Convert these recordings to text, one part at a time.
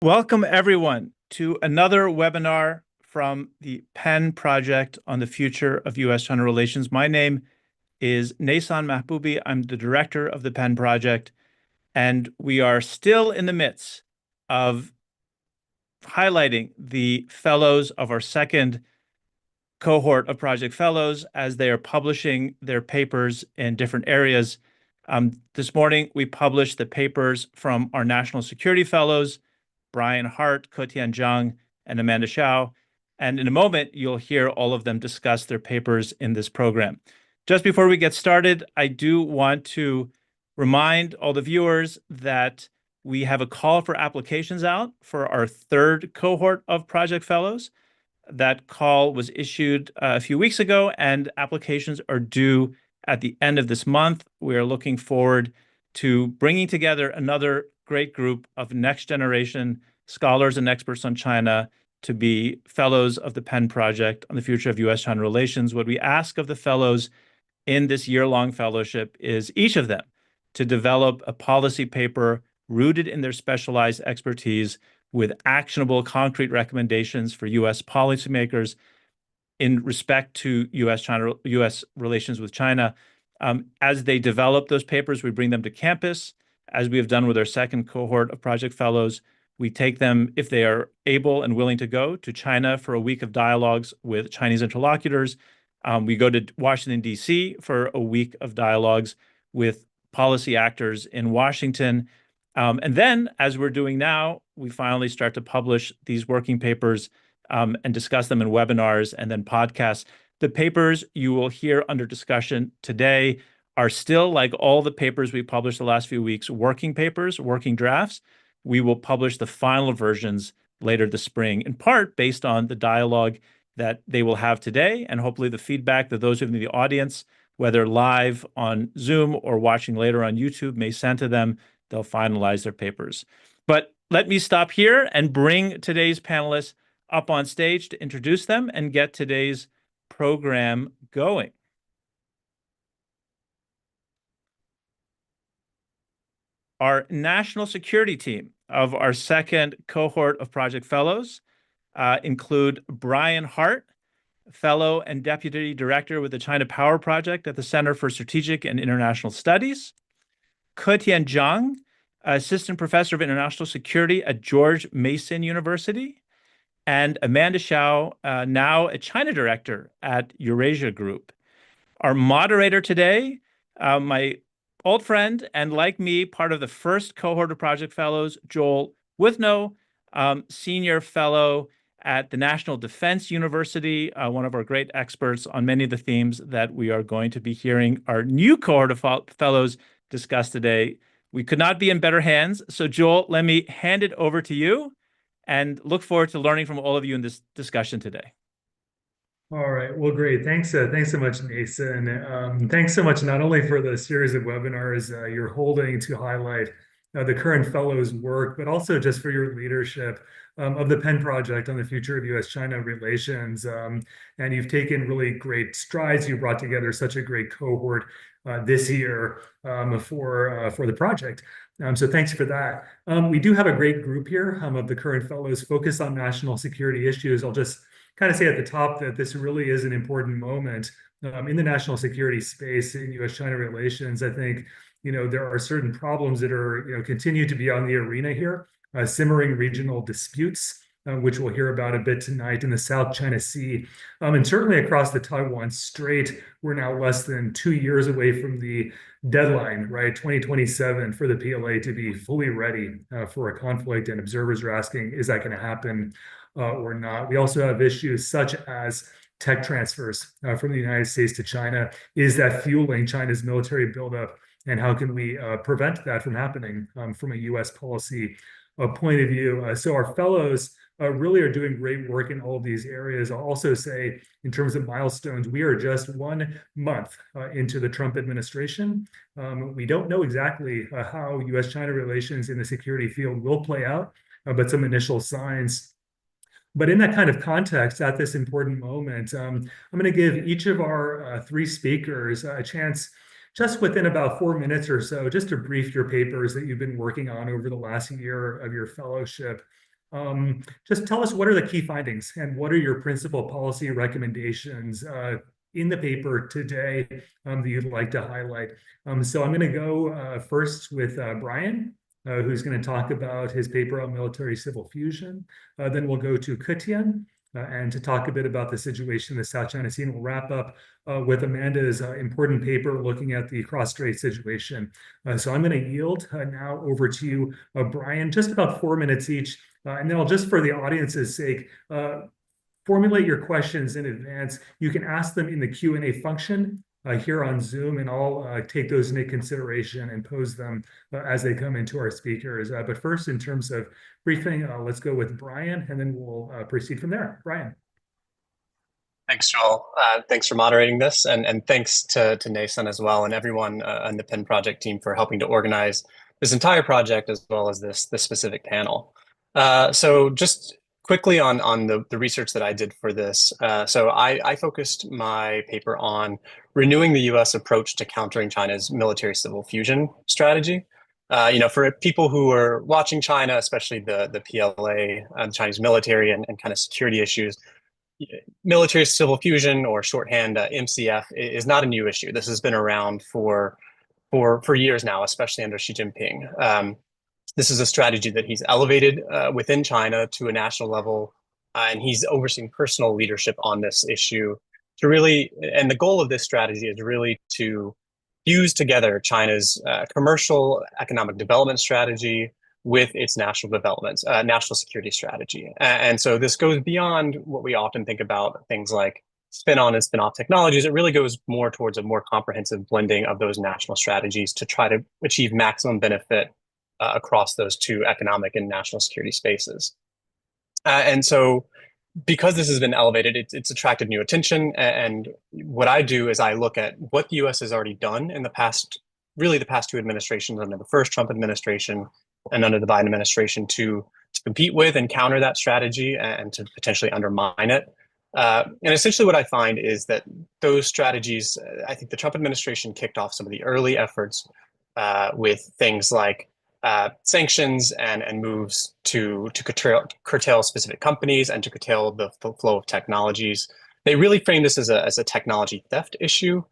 Welcome, everyone, to another webinar from the PEN Project on the future of U.S.-China relations. My name is Nason Mahboubi. I'm the director of the PEN Project, and we are still in the midst of highlighting the fellows of our second cohort of Project Fellows as they are publishing their papers in different areas. This morning, we published the papers from our National Security Fellows, Brian Hart, Ketian Zhang, and Amanda Hsiao. And in a moment, you'll hear all of them discuss their papers in this program. Just before we get started, I do want to remind all the viewers that we have a call for applications out for our third cohort of Project Fellows. That call was issued a few weeks ago, and applications are due at the end of this month. We are looking forward to bringing together another great group of next-generation scholars and experts on China to be fellows of the PEN Project on the future of U.S.-China relations. What we ask of the fellows in this year-long fellowship is each of them to develop a policy paper rooted in their specialized expertise with actionable, concrete recommendations for U.S. policymakers in respect to U.S. relations with China. As they develop those papers, we bring them to campus, as we have done with our second cohort of Project Fellows. We take them, if they are able and willing to go, to China for a week of dialogues with Chinese interlocutors. We go to Washington, D.C. for a week of dialogues with policy actors in Washington. And then, as we're doing now, we finally start to publish these working papers and discuss them in webinars and then podcasts. The papers you will hear under discussion today are still, like all the papers we published the last few weeks, working papers, working drafts. We will publish the final versions later this spring, in part based on the dialogue that they will have today, and hopefully the feedback that those of you in the audience, whether live on Zoom or watching later on YouTube, may send to them. They'll finalize their papers. But let me stop here and bring today's panelists up on stage to introduce them and get today's program going. Our national security team of our second cohort of Project Fellows include Brian Hart, Fellow and Deputy Director with the China Power Project at the Center for Strategic and International Studies, Ketian Zhang, Assistant Professor of International Security at George Mason University, and Amanda Hsiao, now a China Director at Eurasia Group. Our moderator today, my old friend and, like me, part of the first cohort of Project Fellows, Joel Wuthnow, Senior Fellow at the National Defense University, one of our great experts on many of the themes that we are going to be hearing our new cohort of fellows discuss today. We could not be in better hands. So, Joel, let me hand it over to you and look forward to learning from all of you in this discussion today. All right. Well, great. Thanks so much, Nathan. Thanks so much not only for the series of webinars you're holding to highlight the current fellows' work, but also just for your leadership of the PEN Project on the future of U.S.-China relations. And you've taken really great strides. You brought together such a great cohort this year for the project. So thanks for that. We do have a great group here of the current fellows focused on national security issues. I'll just kind of say at the top that this really is an important moment in the national security space in U.S.-China relations. I think, there are certain problems that are, continue to be on the arena here, simmering regional disputes, which we'll hear about a bit tonight in the South China Sea, and certainly across the Taiwan Strait. We're now less than 2 years away from the deadline, right, 2027, for the PLA to be fully ready for a conflict, and observers are asking, is that going to happen or not? We also have issues such as tech transfers from the United States to China. Is that fueling China's military buildup? And how can we prevent that from happening from a U.S. policy point of view? So our fellows really are doing great work in all of these areas. I'll also say, in terms of milestones, we are just 1 month into the Trump administration. We don't know exactly how U.S.-China relations in the security field will play out, but some initial signs. But in that kind of context, at this important moment, I'm going to give each of our 3 speakers a chance, just within about 4 minutes or so, just to brief your papers that you've been working on over the last year of your fellowship. Just tell us what are the key findings and what are your principal policy recommendations in the paper today that you'd like to highlight. So I'm going to go first with Brian, who's going to talk about his paper on military-civil fusion. Then we'll go to Ketian, and to talk a bit about the situation in the South China Sea. And we'll wrap up with Amanda's important paper looking at the cross-strait situation. So I'm going to yield now over to you, Brian, just about 4 minutes each. And then I'll just, for the audience's sake, formulate your questions in advance. You can ask them in the Q&A function here on Zoom, and I'll take those into consideration and pose them as they come into our speakers. But first, in terms of briefing, let's go with Brian, and then we'll proceed from there. Brian. Thanks, Joel. Thanks for moderating this, and thanks to Nason as well, and everyone on the Penn Project team for helping to organize this entire project as well as this specific panel. So just quickly on the research that I did for this. So I focused my paper on renewing the U.S. approach to countering China's military-civil fusion strategy. For people who are watching China, especially the PLA, the Chinese military, and kind of security issues, military civil fusion, or shorthand MCF, is not a new issue. This has been around for years now, especially under Xi Jinping. This is a strategy that he's elevated within China to a national level, and he's overseeing personal leadership on this issue to really, and the goal of this strategy is really to fuse together China's commercial economic development strategy with its national development, national security strategy. And so this goes beyond what we often think about, things like spin-on and spin-off technologies. It really goes more towards a more comprehensive blending of those national strategies to try to achieve maximum benefit across those two economic and national security spaces. And so because this has been elevated, it's attracted new attention. And what I do is I look at what the US has already done in the past, really the past two administrations, under the first Trump administration and under the Biden administration, to compete with and counter that strategy and to potentially undermine it. And essentially what I find is that those strategies, I think the Trump administration kicked off some of the early efforts with things like sanctions and moves to curtail specific companies and to curtail the flow of technologies. They really frame this as a technology theft issue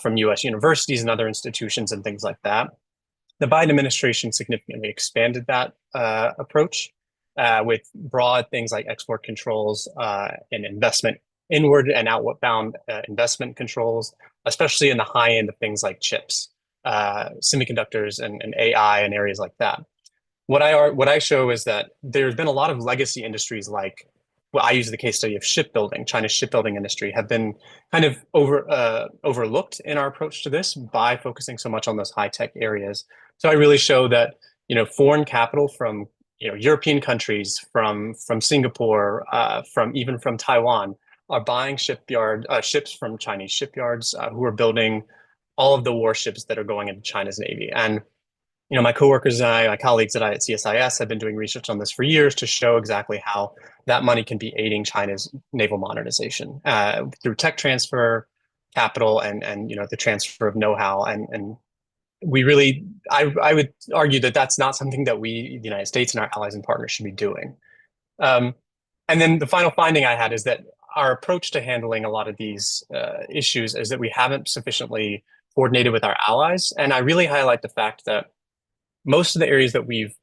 from US universities and other institutions and things like that. The Biden administration significantly expanded that approach with broad things like export controls and investment, inward and outward-bound investment controls, especially in the high end of things like chips, semiconductors, and AI and areas like that. What I show is that there's been a lot of legacy industries, like, well, I use the case study of shipbuilding. China's shipbuilding industry have been kind of overlooked in our approach to this by focusing so much on those high-tech areas. So I really show that, foreign capital from, European countries, from Singapore, even from Taiwan, are buying ships from Chinese shipyards who are building all of the warships that are going into China's Navy. And my coworkers and my colleagues at CSIS have been doing research on this for years to show exactly how that money can be aiding China's naval modernization through tech transfer, capital, and the transfer of know-how. And we really, I would argue that that's not something that we, the United States and our allies and partners, should be doing. And then the final finding I had is that our approach to handling a lot of these issues is that we haven't sufficiently coordinated with our allies. And I really highlight the fact that most of the areas that we've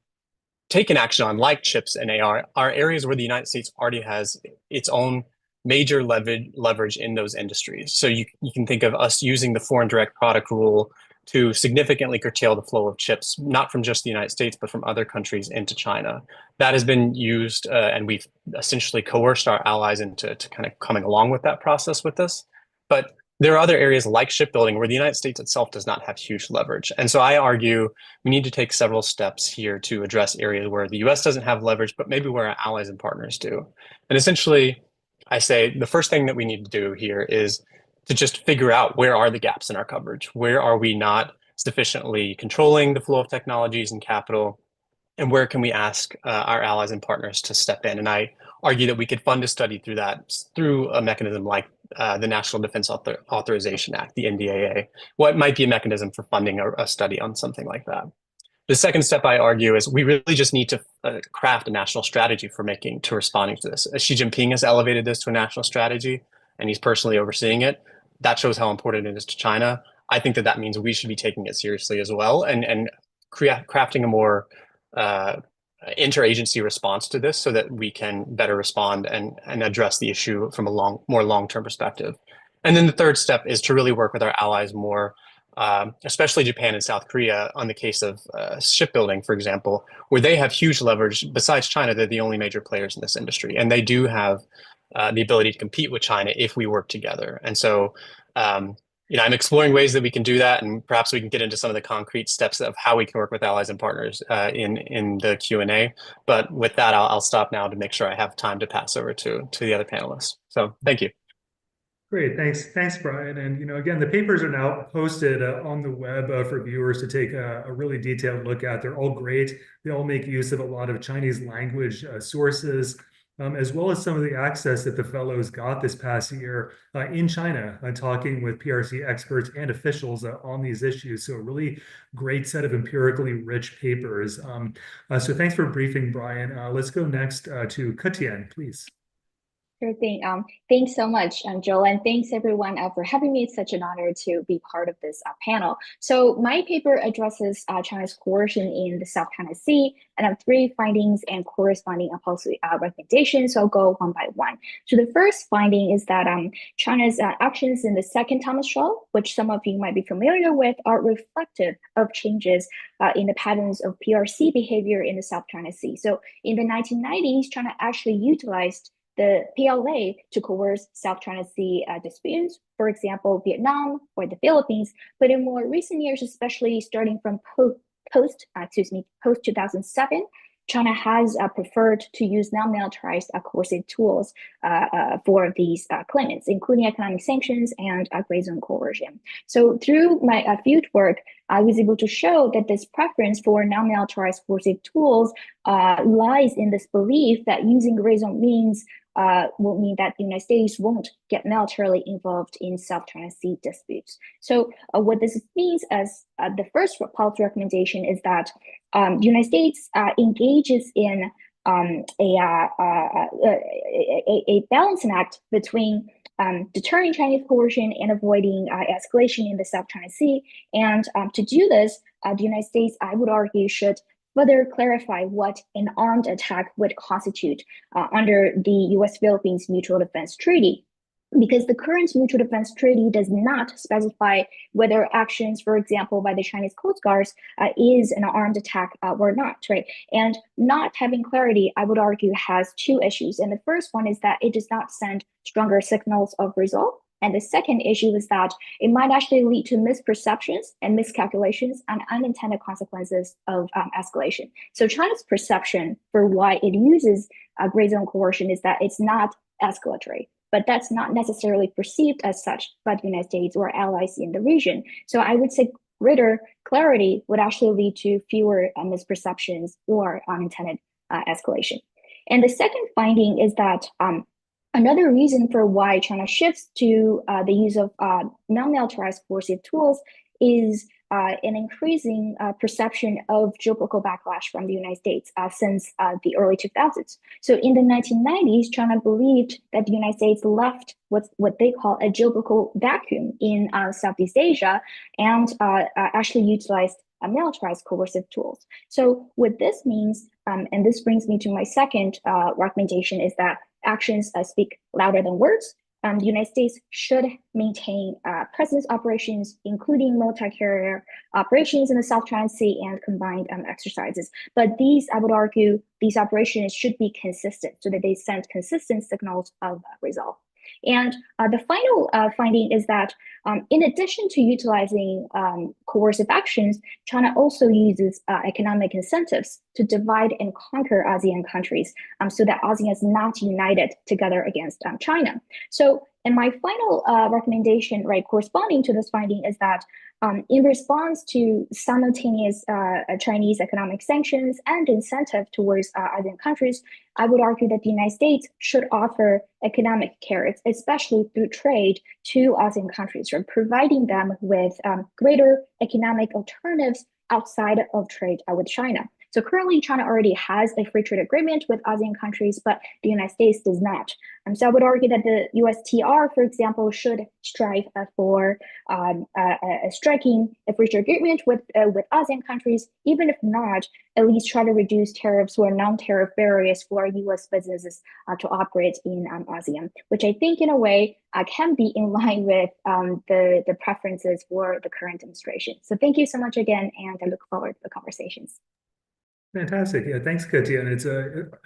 taken action on, like chips and AR, are areas where the United States already has its own major leverage in those industries. So you can think of us using the foreign direct product rule to significantly curtail the flow of chips, not from just the United States, but from other countries into China. That has been used, and we've essentially coerced our allies into kind of coming along with that process with us. But there are other areas like shipbuilding where the United States itself does not have huge leverage. And so I argue we need to take several steps here to address areas where the US doesn't have leverage, but maybe where our allies and partners do. And essentially, I say the first thing that we need to do here is to just figure out where are the gaps in our coverage? Where are we not sufficiently controlling the flow of technologies and capital? And where can we ask our allies and partners to step in? And I argue that we could fund a study through a mechanism like the National Defense Authorization Act, the NDAA. What might be a mechanism for funding a study on something like that? The second step, I argue, is we really just need to craft a national strategy to responding to this. Xi Jinping has elevated this to a national strategy, and he's personally overseeing it. That shows how important it is to China. I think that means we should be taking it seriously as well, and crafting a more interagency response to this so that we can better respond and address the issue from a more long-term perspective. And then the third step is to really work with our allies more, especially Japan and South Korea, on the case of shipbuilding, for example, where they have huge leverage. Besides China, they're the only major players in this industry, and they do have the ability to compete with China if we work together. And so, I'm exploring ways that we can do that, and perhaps we can get into some of the concrete steps of how we can work with allies and partners in the Q&A. But with that, I'll stop now to make sure I have time to pass over to the other panelists. So thank you. Great, thanks, Brian. And again, the papers are now posted on the web for viewers to take a really detailed look at. They're all great. They all make use of a lot of Chinese language sources, as well as some of the access that the fellows got this past year in China, talking with PRC experts and officials on these issues. So a really great set of empirically rich papers. So thanks for briefing, Brian. Let's go next to Ketian, please. Sure thing. Thanks so much, Joel, and thanks everyone for having me. It's such an honor to be part of this panel. So my paper addresses China's coercion in the South China Sea, and I have 3 findings and corresponding policy recommendations. So I'll go one by one. So the first finding is that China's actions in the second Thomas Shoal, which some of you might be familiar with, are reflective of changes in the patterns of PRC behavior in the South China Sea. So in the 1990s, China actually utilized the PLA to coerce South China Sea disputes, for example, Vietnam or the Philippines. But in more recent years, especially starting from post 2007, China has preferred to use non-militarized coercive tools for these claimants, including economic sanctions and gray zone coercion. So through my field work, I was able to show that this preference for non-militarized coercive tools lies in this belief that using gray zone means will mean that the United States won't get militarily involved in South China Sea disputes. So what this means as the first policy recommendation is that the United States engages in a balancing act between deterring Chinese coercion and avoiding escalation in the South China Sea. And to do this, the United States, I would argue, should further clarify what an armed attack would constitute under the U.S.-Philippines Mutual Defense Treaty. Because the current Mutual Defense Treaty does not specify whether actions, for example, by the Chinese Coast Guards is an armed attack or not, right? And not having clarity, I would argue, has 2 issues. And the first one is that it does not send stronger signals of resolve. And the second issue is that it might actually lead to misperceptions and miscalculations and unintended consequences of escalation. So China's perception for why it uses gray zone coercion is that it's not escalatory, but that's not necessarily perceived as such by the United States or allies in the region. So I would say greater clarity would actually lead to fewer misperceptions or unintended escalation. And the second finding is that another reason for why China shifts to the use of non-militarized coercive tools is an increasing perception of geopolitical backlash from the United States since the early 2000s. So in the 1990s, China believed that the United States left what they call a geopolitical vacuum in Southeast Asia and actually utilized militarized coercive tools. So what this means, and this brings me to my second recommendation, is that actions speak louder than words. The United States should maintain presence operations, including multi-carrier operations in the South China Sea and combined exercises. But these, I would argue, these operations should be consistent so that they send consistent signals of resolve. And the final finding is that in addition to utilizing coercive actions, China also uses economic incentives to divide and conquer ASEAN countries so that ASEAN is not united together against China. So, and my final recommendation, right, corresponding to this finding is that in response to simultaneous Chinese economic sanctions and incentive towards ASEAN countries, I would argue that the United States should offer economic carrots, especially through trade, to ASEAN countries, right, providing them with greater economic alternatives outside of trade with China. So currently, China already has a free trade agreement with ASEAN countries, but the United States does not. So I would argue that the USTR, for example, should strive for striking a free trade agreement with ASEAN countries, even if not, at least try to reduce tariffs or non-tariff barriers for U.S. businesses to operate in ASEAN, which I think in a way can be in line with the preferences for the current administration. So thank you so much again, and I look forward to the conversations. Fantastic. Yeah, thanks, Ketian. It's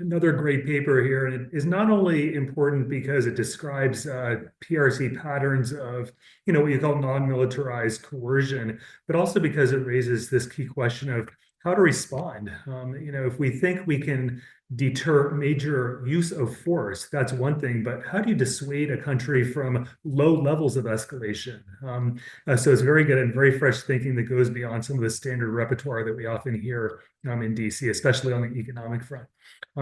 another great paper here. And it is not only important because it describes PRC patterns of, what you call non-militarized coercion, but also because it raises this key question of how to respond. If we think we can deter major use of force, that's one thing, but how do you dissuade a country from low levels of escalation? So it's very good and very fresh thinking that goes beyond some of the standard repertoire that we often hear in DC, especially on the economic front.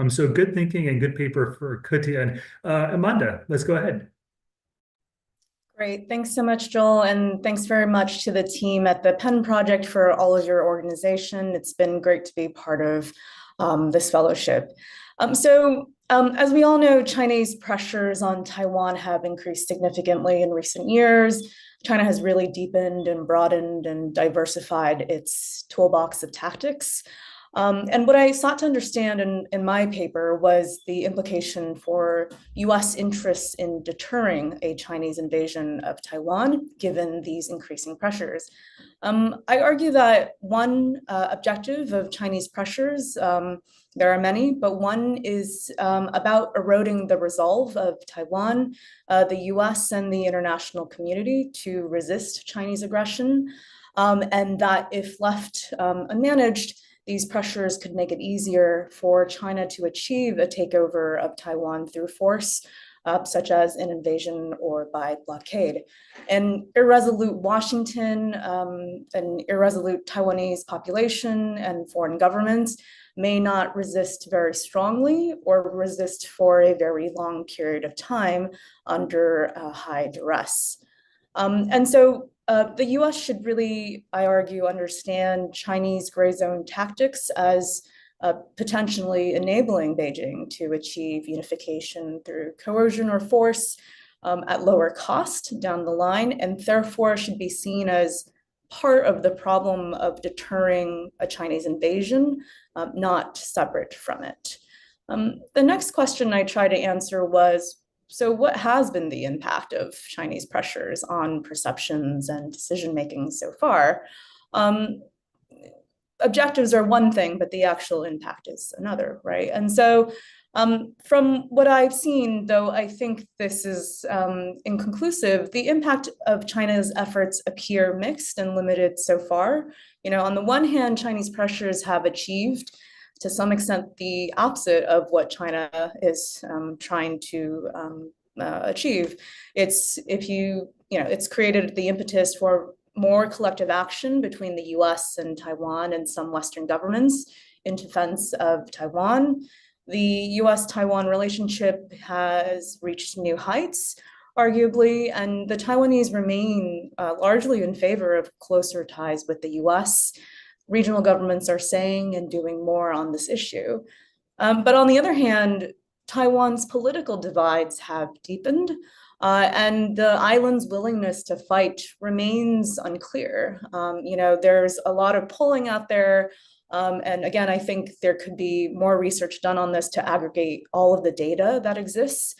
So good thinking and good paper for Ketian. Amanda, let's go ahead. Great. Thanks so much, Joel. And thanks very much to the team at the PEN Project for all of your organization. It's been great to be part of this fellowship. As we all know, Chinese pressures on Taiwan have increased significantly in recent years. China has really deepened and broadened and diversified its toolbox of tactics. And what I sought to understand in my paper was the implication for US interests in deterring a Chinese invasion of Taiwan, given these increasing pressures. I argue that one objective of Chinese pressures, there are many, but one is about eroding the resolve of Taiwan, the US and the international community to resist Chinese aggression, and that if left unmanaged, these pressures could make it easier for China to achieve a takeover of Taiwan through force, such as an invasion or by blockade. An irresolute Washington, an irresolute Taiwanese population and foreign governments may not resist very strongly or resist for a very long period of time under high duress. The US should really, I argue, understand Chinese gray zone tactics as potentially enabling Beijing to achieve unification through coercion or force at lower cost down the line, and therefore should be seen as part of the problem of deterring a Chinese invasion, not separate from it. The next question I tried to answer was, so what has been the impact of Chinese pressures on perceptions and decision-making so far? Objectives are one thing, but the actual impact is another, right? And so from what I've seen, though I think this is inconclusive, the impact of China's efforts appear mixed and limited so far. On the one hand, Chinese pressures have achieved to some extent the opposite of what China is trying to achieve. It's created the impetus for more collective action between the US and Taiwan and some Western governments in defense of Taiwan. The US-Taiwan relationship has reached new heights, arguably, and the Taiwanese remain largely in favor of closer ties with the US. Regional governments are saying and doing more on this issue. But on the other hand, Taiwan's political divides have deepened, and the island's willingness to fight remains unclear. There's a lot of polling out there, and again, I think there could be more research done on this to aggregate all of the data that exists.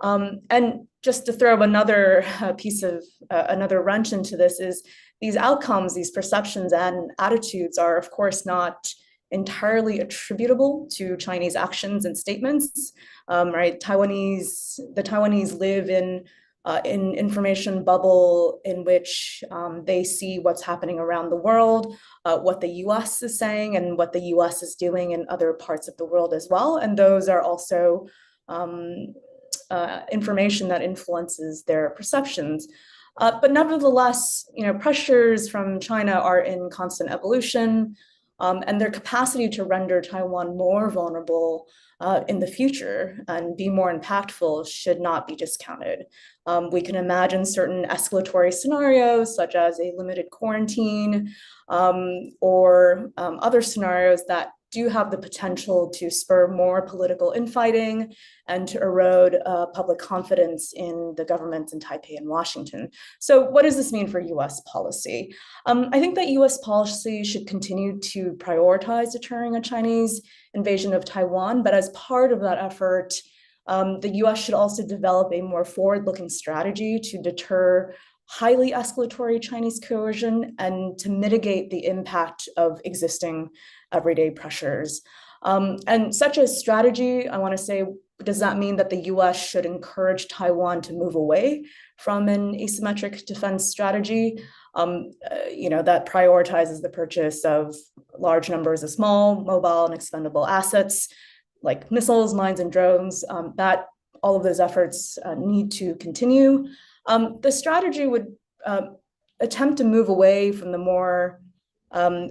And just to throw another piece of another wrench into this is these outcomes, these perceptions and attitudes are, of course, not entirely attributable to Chinese actions and statements, right? The Taiwanese live in an information bubble in which they see what's happening around the world, what the US is saying and what the US is doing in other parts of the world as well. And those are also information that influences their perceptions. But nevertheless, pressures from China are in constant evolution. and their capacity to render Taiwan more vulnerable in the future and be more impactful should not be discounted. We can imagine certain escalatory scenarios, such as a limited quarantine or other scenarios that do have the potential to spur more political infighting and to erode public confidence in the governments in Taipei and Washington. So what does this mean for US policy? I think that US policy should continue to prioritize deterring a Chinese invasion of Taiwan, but as part of that effort, the US should also develop a more forward-looking strategy to deter highly escalatory Chinese coercion and to mitigate the impact of existing everyday pressures. And such a strategy, I want to say, does that mean that the US should encourage Taiwan to move away from an asymmetric defense strategy, that prioritizes the purchase of large numbers of small, mobile, and expendable assets like missiles, mines, and drones? That all of those efforts need to continue. The strategy would attempt to move away from the more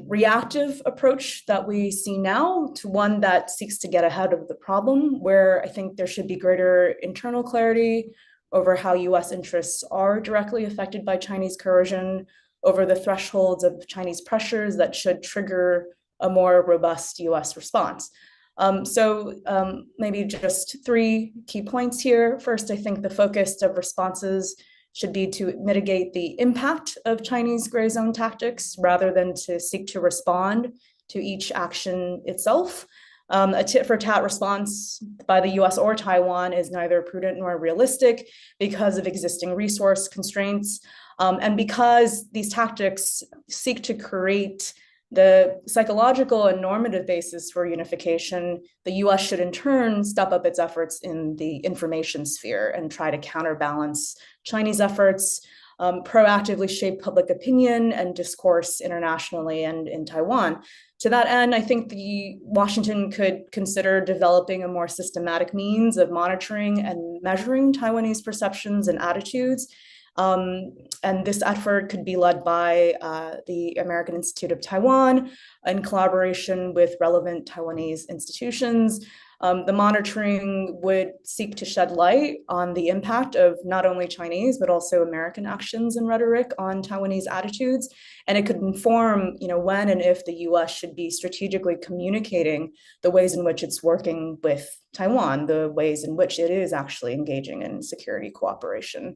reactive approach that we see now to one that seeks to get ahead of the problem, where I think there should be greater internal clarity over how US interests are directly affected by Chinese coercion, over the thresholds of Chinese pressures that should trigger a more robust US response. Maybe just 3 key points here. First, I think the focus of responses should be to mitigate the impact of Chinese gray zone tactics rather than to seek to respond to each action itself. A tit-for-tat response by the US or Taiwan is neither prudent nor realistic because of existing resource constraints, and because these tactics seek to create the psychological and normative basis for unification, the US should in turn step up its efforts in the information sphere and try to counterbalance Chinese efforts, proactively shape public opinion and discourse internationally and in Taiwan. To that end, I think Washington could consider developing a more systematic means of monitoring and measuring Taiwanese perceptions and attitudes. And this effort could be led by the American Institute of Taiwan in collaboration with relevant Taiwanese institutions. The monitoring would seek to shed light on the impact of not only Chinese, but also American actions and rhetoric on Taiwanese attitudes. And it could inform, when and if the US should be strategically communicating the ways in which it's working with Taiwan, the ways in which it is actually engaging in security cooperation.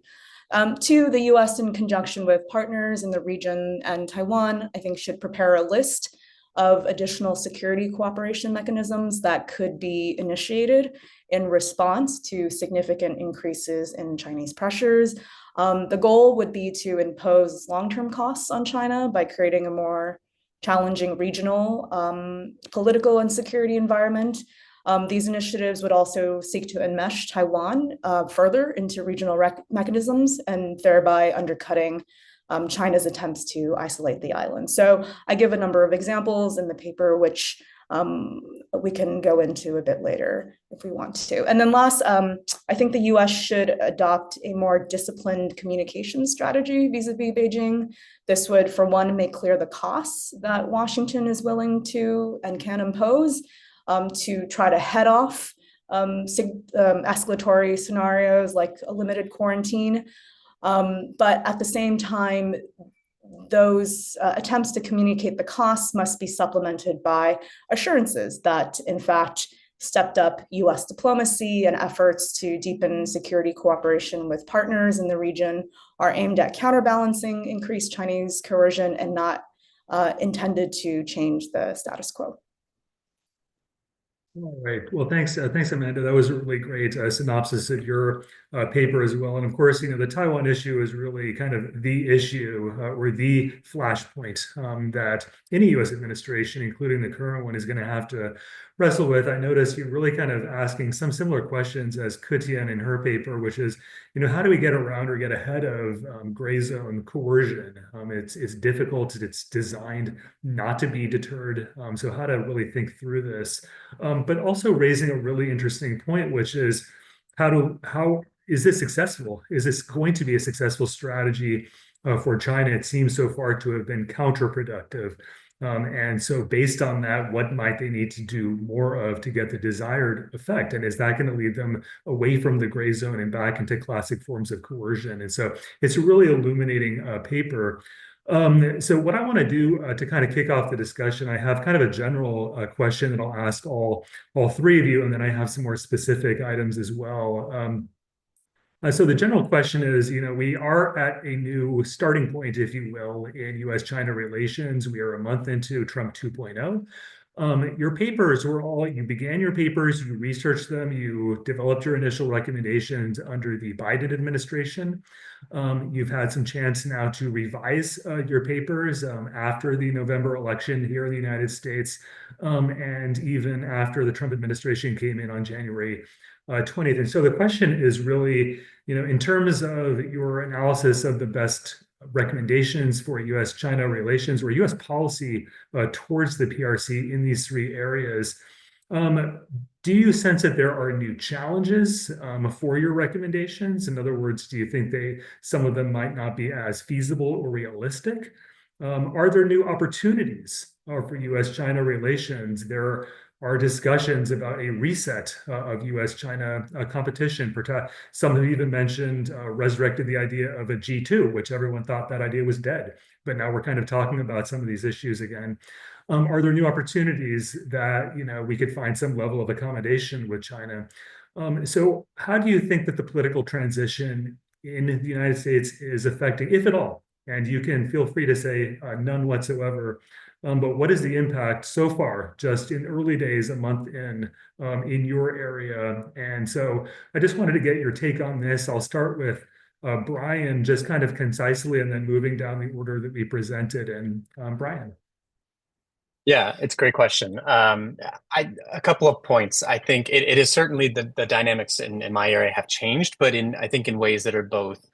2, the US, in conjunction with partners in the region and Taiwan, I think should prepare a list of additional security cooperation mechanisms that could be initiated in response to significant increases in Chinese pressures. The goal would be to impose long-term costs on China by creating a more challenging regional political and security environment. These initiatives would also seek to enmesh Taiwan further into regional mechanisms and thereby undercutting China's attempts to isolate the island. So I give a number of examples in the paper, which we can go into a bit later if we want to. And then last, I think the US should adopt a more disciplined communication strategy vis-a-vis Beijing. This would, for one, make clear the costs that Washington is willing to and can impose to try to head off escalatory scenarios like a limited quarantine. But at the same time, those attempts to communicate the costs must be supplemented by assurances that, in fact, stepped up US diplomacy and efforts to deepen security cooperation with partners in the region are aimed at counterbalancing increased Chinese coercion and not intended to change the status quo. All right. Well, thanks, Amanda. That was a really great synopsis of your paper as well. And of course, the Taiwan issue is really kind of the issue or the flashpoint that any U.S. administration, including the current one, is going to have to wrestle with. I noticed you're really kind of asking some similar questions as Ketian in her paper, which is, how do we get around or get ahead of gray zone coercion? It's difficult. It's designed not to be deterred. So how to really think through this, but also raising a really interesting point, which is how is this successful? Is this going to be a successful strategy for China? It seems so far to have been counterproductive. And so based on that, what might they need to do more of to get the desired effect? And is that going to lead them away from the gray zone and back into classic forms of coercion? And so it's a really illuminating paper. So what I want to do to kind of kick off the discussion, I have kind of a general question that I'll ask all three of you, and then I have some more specific items as well. So the general question is, we are at a new starting point, if you will, in U.S.-China relations. We are a month into Trump 2.0. Your papers were you began your papers, you researched them, you developed your initial recommendations under the Biden administration. You've had some chance now to revise your papers after the November election here in the United States, and even after the Trump administration came in on January 20th. And so the question is really, in terms of your analysis of the best recommendations for U.S.-China relations or U.S. policy towards the PRC in these three areas, do you sense that there are new challenges for your recommendations? In other words, do you think some of them might not be as feasible or realistic? Are there new opportunities for U.S.-China relations? There are discussions about a reset of U.S.-China competition. Some have even mentioned, resurrected the idea of a G2, which everyone thought that idea was dead. But now we're kind of talking about some of these issues again. Are there new opportunities that we could find some level of accommodation with China? So how do you think that the political transition in the United States is affecting, if at all? And you can feel free to say none whatsoever. But what is the impact so far, just in early days, a month in your area? And so I just wanted to get your take on this. I'll start with Brian, just kind of concisely, and then moving down the order that we presented. And Brian. Yeah, it's a great question. A couple of points. I think it is certainly the dynamics in my area have changed, but I think in ways that are both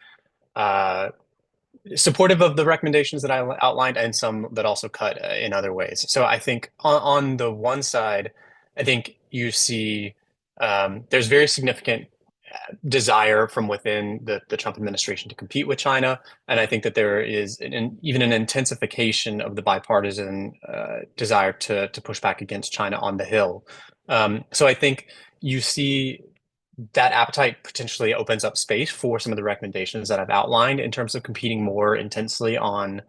supportive of the recommendations that I outlined and some that also cut in other ways. So I think on the one side, I think you see there's very significant desire from within the Trump administration to compete with China. And I think that there is even an intensification of the bipartisan desire to push back against China on the Hill. So I think you see that appetite potentially opens up space for some of the recommendations that I've outlined in terms of competing more intensely on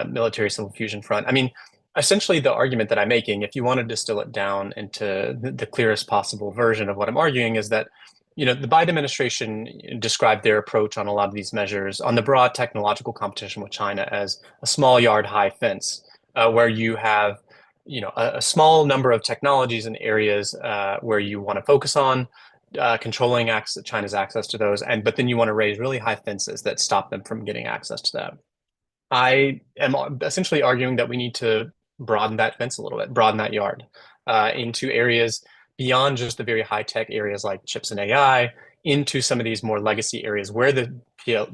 military civil fusion front. I mean, essentially the argument that I'm making, if you want to distill it down into the clearest possible version of what I'm arguing, is that the Biden administration described their approach on a lot of these measures on the broad technological competition with China as a small yard high fence, where you have a small number of technologies and areas where you want to focus on controlling China's access to those, but then you want to raise really high fences that stop them from getting access to that. I am essentially arguing that we need to broaden that fence a little bit, broaden that yard into areas beyond just the very high-tech areas like chips and AI, into some of these more legacy areas where the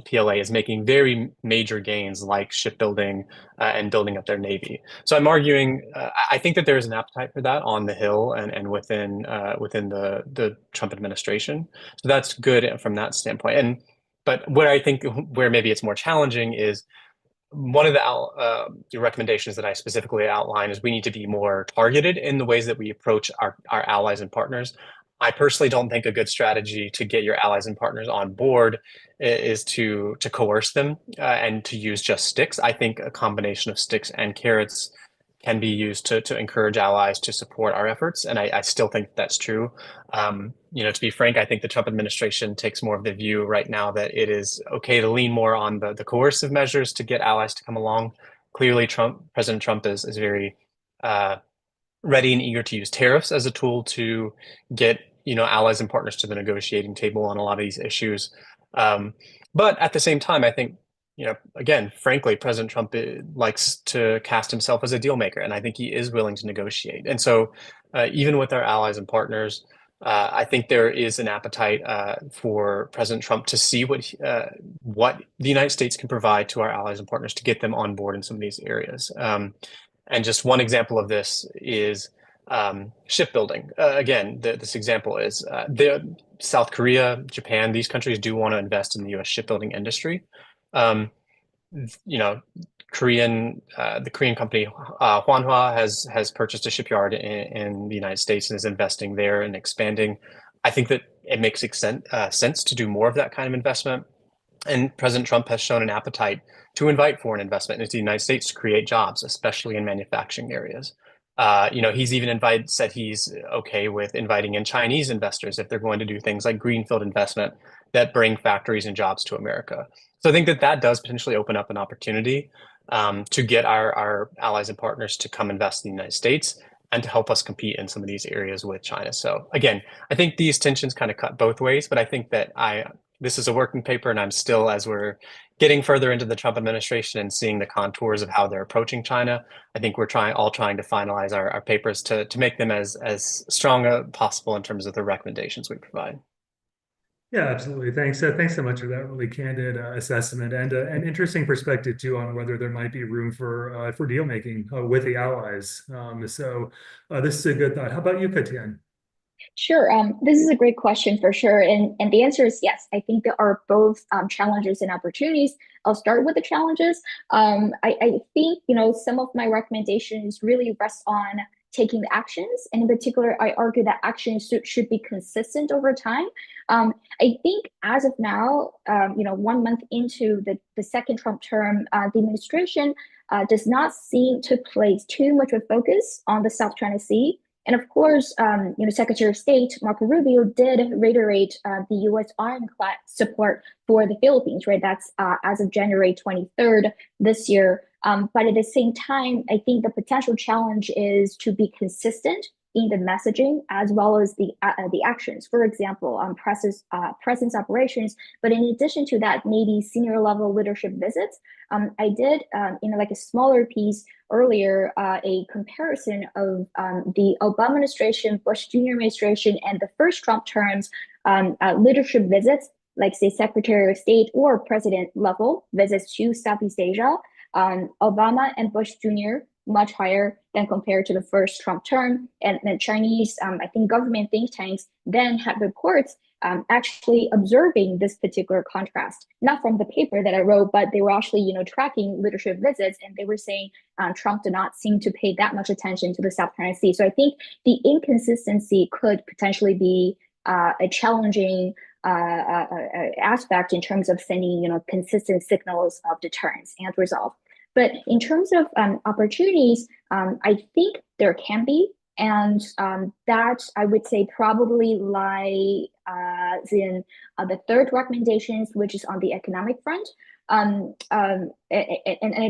PLA is making very major gains, like shipbuilding and building up their Navy. So I'm arguing, I think that there is an appetite for that on the Hill and within the Trump administration. So that's good from that standpoint. But what I think where maybe it's more challenging is one of the recommendations that I specifically outline is we need to be more targeted in the ways that we approach our allies and partners. I personally don't think a good strategy to get your allies and partners on board is to coerce them and to use just sticks. I think a combination of sticks and carrots can be used to encourage allies to support our efforts. And I still think that's true. To be frank, I think the Trump administration takes more of the view right now that it is okay to lean more on the coercive measures to get allies to come along. Clearly, President Trump is very ready and eager to use tariffs as a tool to get allies and partners to the negotiating table on a lot of these issues. But at the same time, I think again, frankly, President Trump likes to cast himself as a deal maker, and I think he is willing to negotiate. And so even with our allies and partners, I think there is an appetite for President Trump to see what the United States can provide to our allies and partners to get them on board in some of these areas. And just one example of this is shipbuilding. Again, this example is South Korea, Japan, these countries do want to invest in the U.S. shipbuilding industry. the Korean company Wuthnow has purchased a shipyard in the United States and is investing there and expanding. I think that it makes sense to do more of that kind of investment. And President Trump has shown an appetite to invite foreign investment into the United States to create jobs, especially in manufacturing areas. He's even said he's okay with inviting in Chinese investors if they're going to do things like greenfield investment that bring factories and jobs to America. So I think that does potentially open up an opportunity to get our allies and partners to come invest in the United States and to help us compete in some of these areas with China. So again, I think these tensions kind of cut both ways, but I think that this is a working paper, and I'm still, as we're getting further into the Trump administration and seeing the contours of how they're approaching China, I think we're all trying to finalize our papers to make them as strong as possible in terms of the recommendations we provide. Yeah, absolutely. Thanks. Thanks so much for that really candid assessment and an interesting perspective too on whether there might be room for deal making with the allies. This is a good thought. How about you, Ketian? Sure. This is a great question for sure. And the answer is yes. I think there are both challenges and opportunities. I'll start with the challenges. I think, some of my recommendations really rest on taking the actions. And in particular, I argue that actions should be consistent over time. I think as of now, 1 month into the second Trump term, the administration does not seem to place too much of focus on the South China Sea. And of course, Secretary of State Marco Rubio did reiterate the U.S. ironclad support for the Philippines, right? That's as of January 23rd this year. But at the same time, I think the potential challenge is to be consistent in the messaging as well as the actions. For example, presence operations. But in addition to that, maybe senior level leadership visits. I did, like a smaller piece earlier, a comparison of the Obama administration, Bush Jr. administration, and the first Trump terms leadership visits, like say Secretary of State or President level visits to Southeast Asia. Obama and Bush Jr. much higher than compared to the first Trump term. And the Chinese, I think, government think tanks then had reports actually observing this particular contrast, not from the paper that I wrote, but they were actually, tracking leadership visits, and they were saying Trump did not seem to pay that much attention to the South China Sea. So I think the inconsistency could potentially be a challenging aspect in terms of sending, consistent signals of deterrence and resolve. But in terms of opportunities, I think there can be, and that I would say probably lies in the third recommendations, which is on the economic front. And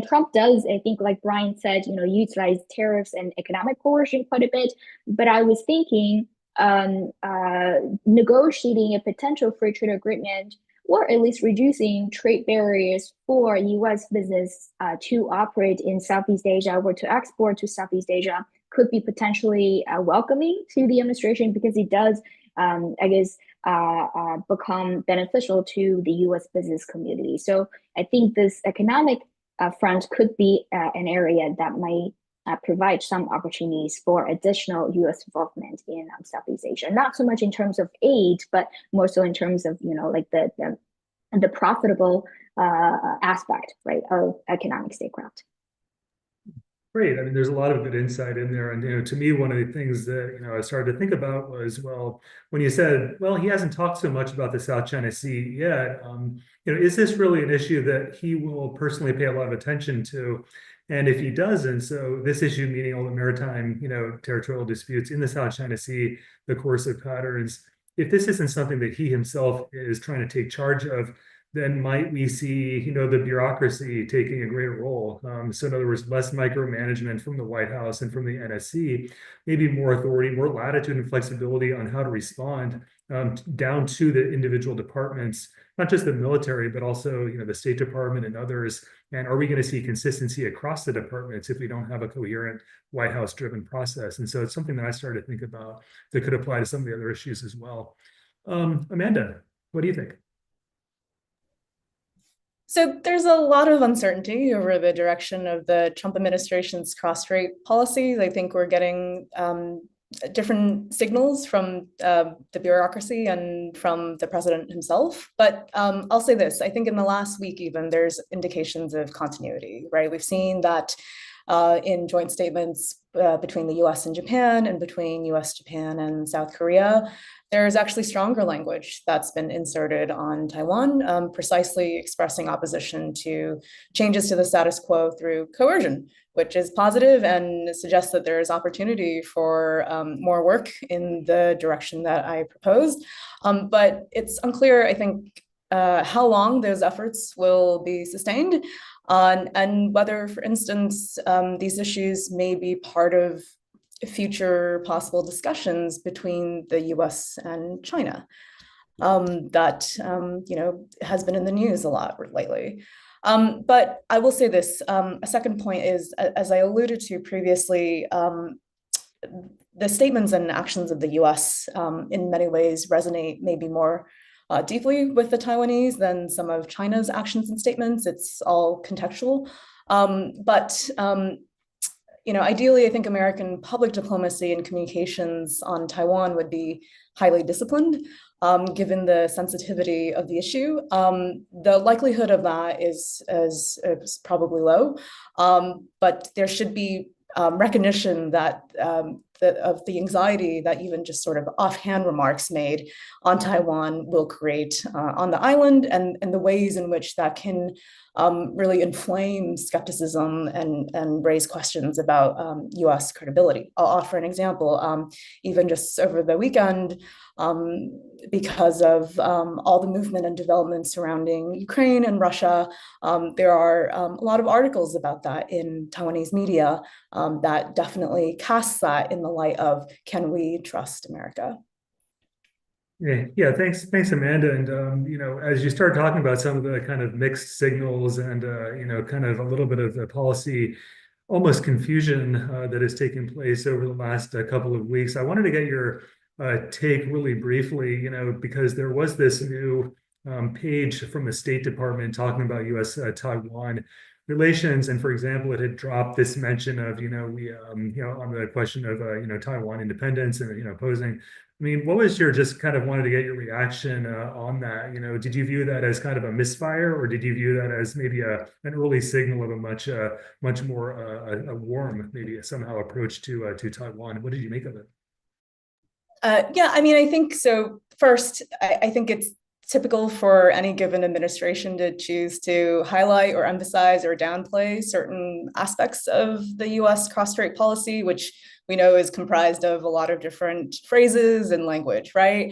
Trump does, I think, like Brian said, utilize tariffs and economic coercion quite a bit. But I was thinking negotiating a potential free trade agreement, or at least reducing trade barriers for U.S. business to operate in Southeast Asia or to export to Southeast Asia, could be potentially welcoming to the administration, because it does, become beneficial to the U.S. business community. So I think this economic front could be an area that might provide some opportunities for additional U.S. involvement in Southeast Asia. Not so much in terms of aid, but more so in terms of, like the profitable aspect, right, of economic statecraft. Great. I mean, there's a lot of good insight in there. And, to me, one of the things that, I started to think about was, well, when you said, well, he hasn't talked so much about the South China Sea yet, is this really an issue that he will personally pay a lot of attention to? And if he doesn't, so this issue, meaning all the maritime, territorial disputes in the South China Sea, the coercive patterns, if this isn't something that he himself is trying to take charge of, then might we see, the bureaucracy taking a greater role? So in other words, less micromanagement from the White House and from the NSC, maybe more authority, more latitude and flexibility on how to respond down to the individual departments, not just the military, but also, the State Department and others. And are we going to see consistency across the departments if we don't have a coherent White House driven process? And so it's something that I started to think about that could apply to some of the other issues as well. Amanda, what do you think? So there's a lot of uncertainty over the direction of the Trump administration's cross-strait policies. I think we're getting different signals from the bureaucracy and from the president himself. But I'll say this, I think in the last week even, there's indications of continuity, right? We've seen that in joint statements between the US and Japan and between US, Japan, and South Korea, there's actually stronger language that's been inserted on Taiwan, precisely expressing opposition to changes to the status quo through coercion, which is positive and suggests that there is opportunity for more work in the direction that I proposed. But it's unclear, I think, how long those efforts will be sustained, and whether, for instance, these issues may be part of future possible discussions between the US and China that has been in the news a lot lately. But I will say this, a second point is, as I alluded to previously, the statements and actions of the US in many ways resonate maybe more deeply with the Taiwanese than some of China's actions and statements. It's all contextual. But ideally, I think American public diplomacy and communications on Taiwan would be highly disciplined, given the sensitivity of the issue. The likelihood of that is probably low, but there should be recognition that of the anxiety that even just sort of offhand remarks made on Taiwan will create on the island, and the ways in which that can really inflame skepticism and raise questions about US credibility. I'll offer an example. Even just over the weekend, because of all the movement and development surrounding Ukraine and Russia, there are a lot of articles about that in Taiwanese media that definitely casts that in the light of, can we trust America? Yeah, thanks, Amanda. And as you start talking about some of the kind of mixed signals and kind of a little bit of the policy, almost confusion that has taken place over the last couple of weeks, I wanted to get your take really briefly, because there was this new page from the State Department talking about U.S.-Taiwan relations, and for example, it had dropped this mention of we on the question of Taiwan independence and opposing. I mean, what was your, just kind of wanted to get your reaction on that? Did you view that as kind of a misfire, or did you view that as maybe an early signal of a much more a warm, maybe somehow approach to Taiwan? What did you make of it? Yeah, I mean, I think so. First, I think it's typical for any given administration to choose to highlight or emphasize or downplay certain aspects of the US cross-strait policy, which we know is comprised of a lot of different phrases and language, right?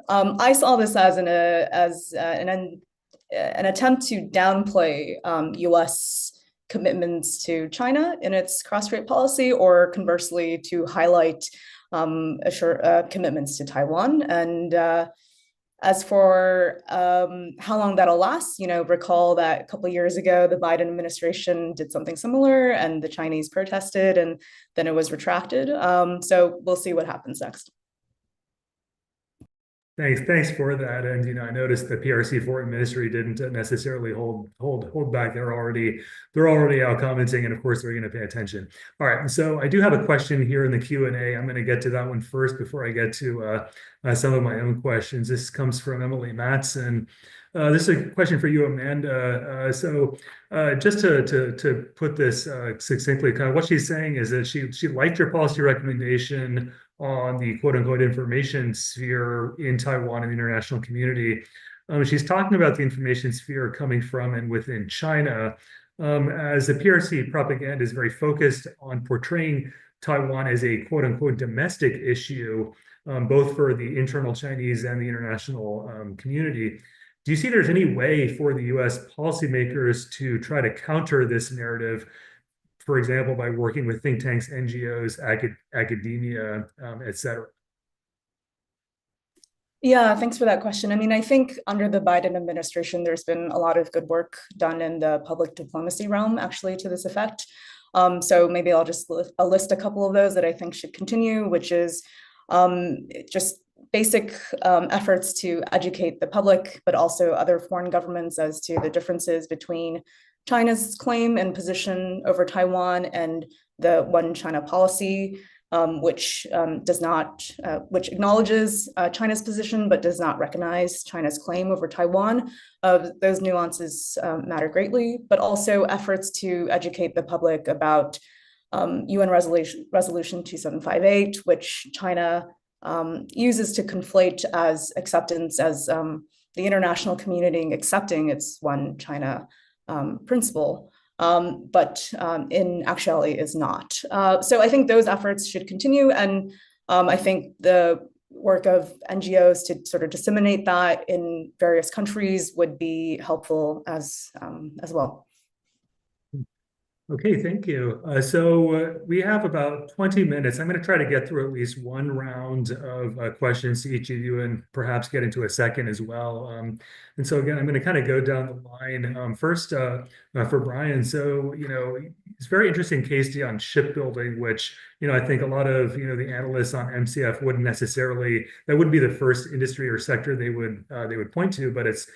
I saw this as an attempt to downplay US commitments to China in its cross-strait policy, or conversely, to highlight commitments to Taiwan. And as for how long that'll last, recall that a couple of years ago, the Biden administration did something similar, and the Chinese protested, and then it was retracted. So we'll see what happens next. Thanks for that. And I noticed the PRC Foreign Ministry didn't necessarily hold back. They're already out commenting, and of course they're going to pay attention. All right, and so I do have a question here in the Q&A. I'm going to get to that one first before I get to some of my own questions. This comes from Emily Matson. This is a question for you, Amanda. Just to put this succinctly, kind of what she's saying is that she liked your policy recommendation on the quote-unquote information sphere in Taiwan and the international community. She's talking about the information sphere coming from and within China, as the PRC propaganda is very focused on portraying Taiwan as a quote-unquote domestic issue, both for the internal Chinese and the international community. Do you see there's any way for the US policymakers to try to counter this narrative, for example, by working with think tanks, NGOs, academia, et cetera? Yeah, thanks for that question. I mean, I think under the Biden administration, there's been a lot of good work done in the public diplomacy realm, actually, to this effect. So maybe I'll just list a couple of those that I think should continue, which is just basic efforts to educate the public, but also other foreign governments as to the differences between China's claim and position over Taiwan and the One China policy. which which acknowledges China's position but does not recognize China's claim over Taiwan. Those nuances matter greatly, but also efforts to educate the public about UN Resolution 2758, which China uses to conflate as acceptance as the international community accepting its one China principle, but in actuality is not. So I think those efforts should continue, and I think the work of NGOs to sort of disseminate that in various countries would be helpful as well. Okay, thank you. So we have about 20 minutes. I'm going to try to get through at least one round of questions to each of you and perhaps get into a second as well. And so again, I'm going to kind of go down the line. First, for Brian, so, it's a very interesting case study on shipbuilding, which, I think a lot of, the analysts on MCF wouldn't necessarily, that wouldn't be the first industry or sector they would point to, but it's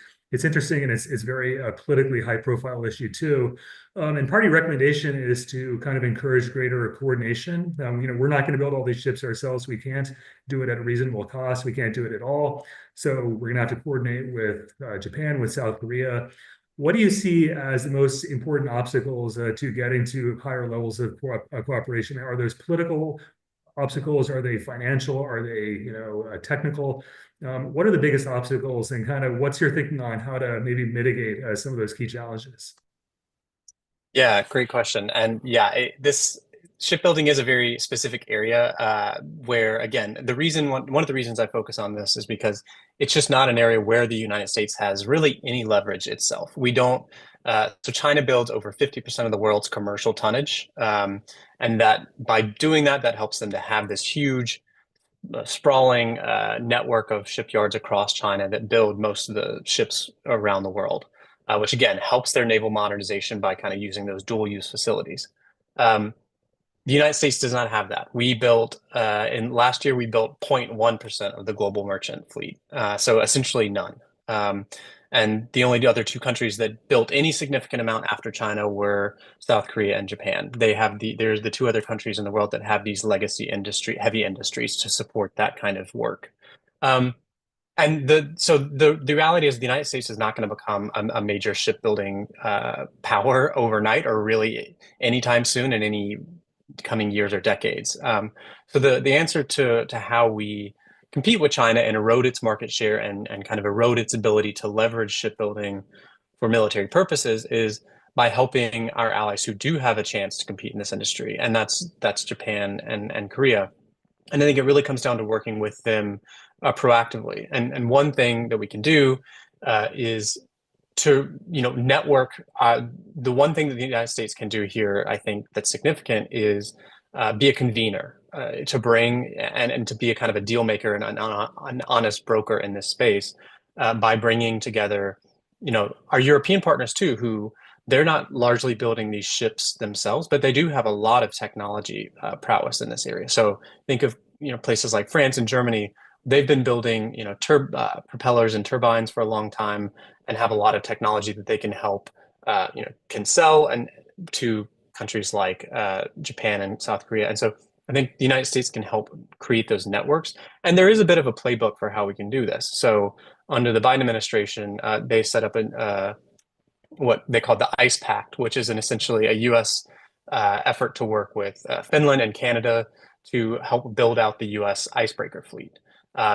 interesting, and it's very politically high profile issue too. And party recommendation is to kind of encourage greater coordination. We're not going to build all these ships ourselves. We can't do it at a reasonable cost. We can't do it at all. So we're going to have to coordinate with Japan, with South Korea. What do you see as the most important obstacles to getting to higher levels of cooperation? Are those political obstacles? Are they financial? Are they, technical? What are the biggest obstacles, and kind of what's your thinking on how to maybe mitigate some of those key challenges? Yeah, great question. And yeah, this shipbuilding is a very specific area where, again, one of the reasons I focus on this is because it's just not an area where the United States has really any leverage itself. We don't. So China builds over 50% of the world's commercial tonnage, and that by doing that, that helps them to have this huge sprawling network of shipyards across China that build most of the ships around the world, which again helps their naval modernization by kind of using those dual use facilities. The United States does not have that. We built in last year, we built 0.1% of the global merchant fleet. So essentially none. And the only other two countries that built any significant amount after China were South Korea and Japan. There's the two other countries in the world that have these legacy heavy industries to support that kind of work. And the reality is the United States is not going to become a major shipbuilding power overnight, or really anytime soon in any coming years or decades. So the answer to how we compete with China and erode its market share and kind of erode its ability to leverage shipbuilding for military purposes is by helping our allies who do have a chance to compete in this industry, and that's Japan and Korea. And I think it really comes down to working with them proactively. And one thing that we can do is to network. The one thing that the United States can do here, I think, that's significant is be a convener to bring and to be a kind of a deal maker and an honest broker in this space by bringing together, our European partners too, who they're not largely building these ships themselves, but they do have a lot of technology prowess in this area. So think of places like France and Germany. They've been building propellers and turbines for a long time and have a lot of technology that they can help can sell and to countries like Japan and South Korea. And so I think the United States can help create those networks. And there is a bit of a playbook for how we can do this. So under the Biden administration, they set up what they call the ICE Pact, which is essentially a U.S. Effort to work with Finland and Canada to help build out the U.S. icebreaker fleet.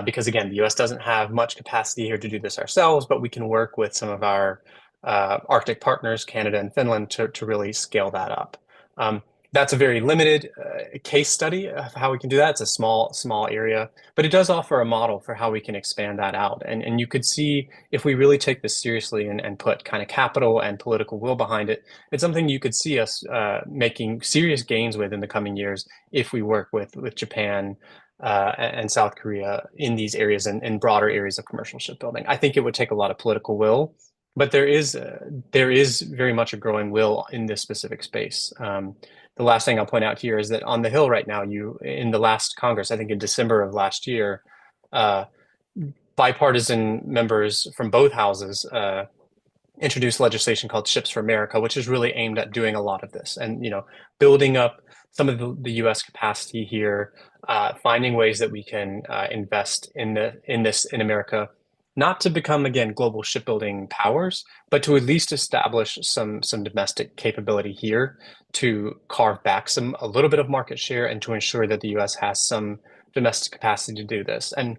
Because again, the U.S. doesn't have much capacity here to do this ourselves, but we can work with some of our Arctic partners, Canada and Finland, to really scale that up. That's a very limited case study of how we can do that. It's a small area, but it does offer a model for how we can expand that out. And you could see if we really take this seriously and put kind of capital and political will behind it, it's something you could see us making serious gains with in the coming years if we work with Japan and South Korea in these areas and in broader areas of commercial shipbuilding. I think it would take a lot of political will, but there is very much a growing will in this specific space. The last thing I'll point out here is that on the Hill right now, in the last Congress, I think in December of last year, bipartisan members from both houses introduced legislation called Ships for America, which is really aimed at doing a lot of this and building up some of the U.S. capacity here, finding ways that we can invest in America, not to become, again, global shipbuilding powers, but to at least establish some domestic capability here to carve back a little bit of market share and to ensure that the U.S. has some domestic capacity to do this. And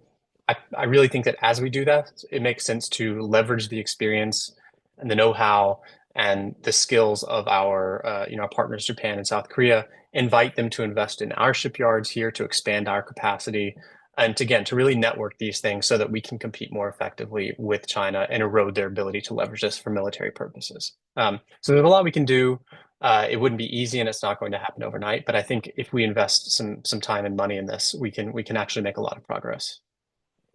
I really think that as we do that, it makes sense to leverage the experience and the know-how and the skills of our partners, Japan and South Korea, invite them to invest in our shipyards here to expand our capacity, and again, to really network these things so that we can compete more effectively with China and erode their ability to leverage this for military purposes. So there's a lot we can do. It wouldn't be easy, and it's not going to happen overnight. But I think if we invest some time and money in this, we can actually make a lot of progress.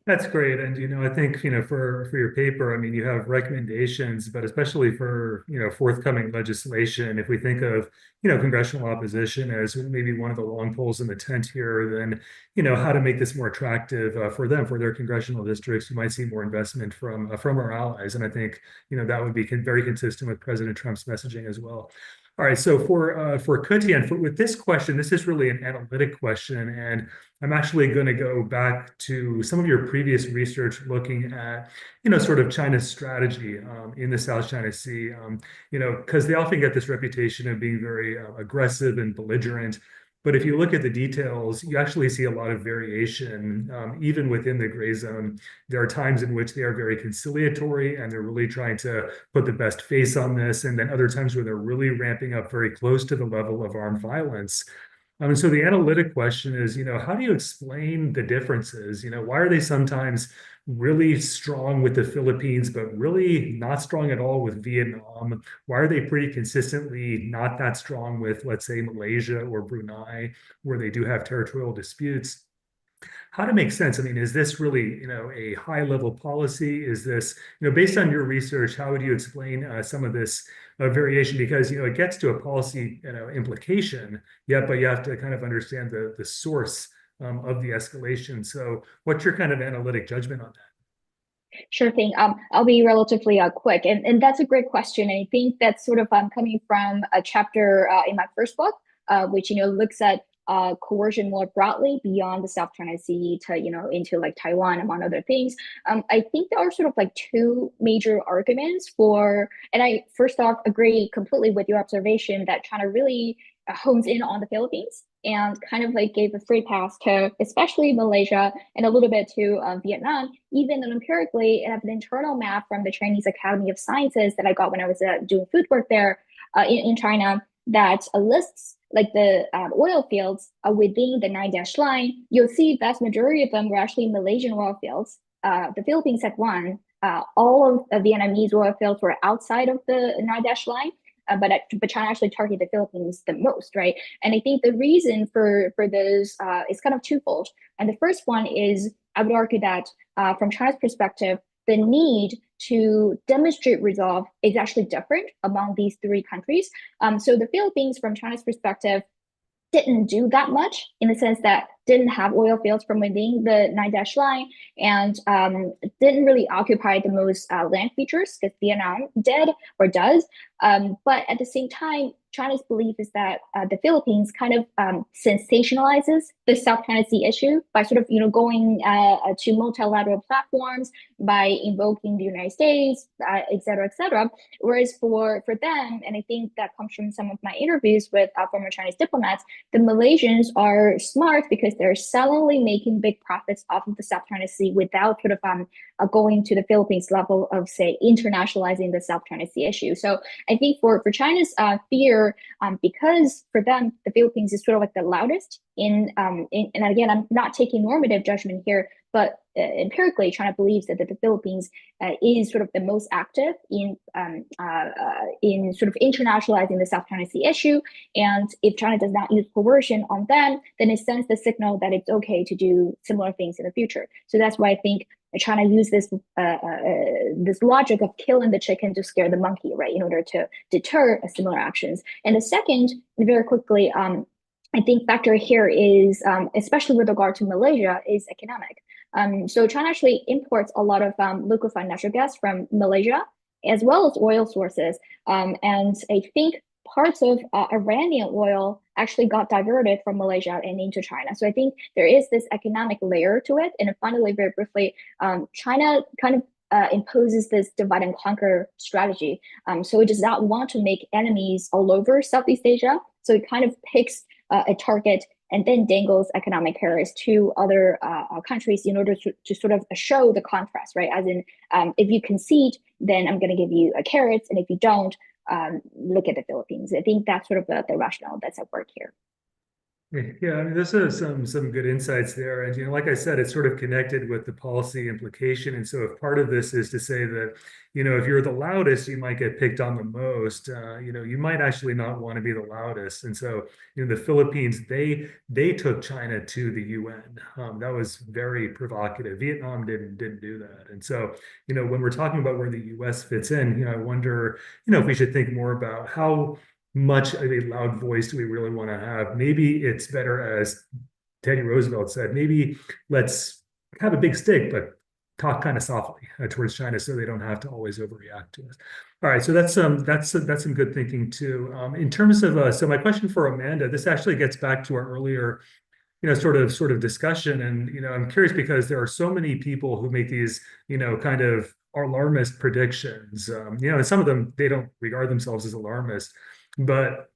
That's great. And, I think, for your paper, I mean, you have recommendations, but especially for, forthcoming legislation, if we think of, congressional opposition as maybe one of the long poles in the tent here, then, how to make this more attractive for them, for their congressional districts. You might see more investment from our allies. And I think, that would be very consistent with President Trump's messaging as well. All right, so for Ketian, with this question, this is really an analytic question, and I'm actually going to go back to some of your previous research looking at, sort of China's strategy in the South China Sea, because they often get this reputation of being very aggressive and belligerent. But if you look at the details, you actually see a lot of variation, even within the gray zone. There are times in which they are very conciliatory and they're really trying to put the best face on this. And then other times where they're really ramping up very close to the level of armed violence. And so the analytic question is, how do you explain the differences? Why are they sometimes really strong with the Philippines, but really not strong at all with Vietnam? Why are they pretty consistently not that strong with, let's say, Malaysia or Brunei, where they do have territorial disputes? How to make sense? I mean, is this really, a high-level policy? Is this, based on your research, how would you explain some of this variation? Because, it gets to a policy, implication, but you have to kind of understand the source of the escalation. So what's your kind of analytic judgment on that? Sure thing. I'll be relatively quick, and that's a great question. And I think that's sort of coming from a chapter in my first book, which looks at coercion more broadly beyond the South China Sea to into like Taiwan, among other things. I think there are sort of like two major arguments for, and I first off agree completely with your observation that China really hones in on the Philippines and kind of like gave a free pass to especially Malaysia and a little bit to Vietnam, even though empirically I have an internal map from the Chinese Academy of Sciences that I got when I was doing food work there in China that lists like the oil fields within the 9-dash line. You'll see vast majority of them were actually Malaysian oil fields. The Philippines had one. All of Vietnamese oil fields were outside of the 9-dash line. But China actually targeted the Philippines the most, right? And I think the reason for those is kind of twofold. And the first one is, I would argue that from China's perspective, the need to demonstrate resolve is actually different among these three countries. So the Philippines, from China's perspective, didn't do that much in the sense that didn't have oil fields from within the 9-dash line and didn't really occupy the most land features because Vietnam did or does. But at the same time, China's belief is that the Philippines kind of sensationalizes the South China Sea issue by sort of, going to multilateral platforms, by invoking the United States, et cetera, et cetera. Whereas for them, and I think that comes from some of my interviews with former Chinese diplomats, the Malaysians are smart because they're silently making big profits off of the South China Sea without sort of going to the Philippines level of, say, internationalizing the South China Sea issue. So I think for China's fear, because for them, the Philippines is sort of like the loudest and again, I'm not taking normative judgment here, but empirically, China believes that the Philippines is sort of the most active in sort of internationalizing the South China Sea issue. And if China does not use coercion on them, then it sends the signal that it's okay to do similar things in the future. So that's why I think China used this logic of killing the chicken to scare the monkey, right, in order to deter similar actions. And the second, very quickly, I think factor here is, especially with regard to Malaysia, is economic. So China actually imports a lot of liquefied natural gas from Malaysia, as well as oil sources. And I think parts of Iranian oil actually got diverted from Malaysia and into China. So I think there is this economic layer to it. And finally, very briefly, China kind of imposes this divide and conquer strategy. So it does not want to make enemies all over Southeast Asia. So it kind of picks a target and then dangles economic carrots to other countries in order to sort of show the contrast, right? As in, if you concede, then I'm going to give you carrots, and if you don't, look at the Philippines. I think that's sort of the rationale that's at work here. Yeah, I mean, this is some good insights there. And, like I said, it's sort of connected with the policy implication. And so if part of this is to say that, if you're the loudest, you might get picked on the most, you might actually not want to be the loudest. And so, the Philippines, they took China to the UN. That was very provocative. Vietnam didn't do that. And so, when we're talking about where the US fits in, I wonder, if we should think more about how much of a loud voice do we really want to have? Maybe it's better, as Teddy Roosevelt said, maybe let's have a big stick, but talk kind of softly towards China so they don't have to always overreact to us. All right, so that's some good thinking too. In terms of so my question for Amanda, this actually gets back to our earlier sort of discussion. And, I'm curious because there are so many people who make these, kind of alarmist predictions, and some of them, they don't regard themselves as alarmists, but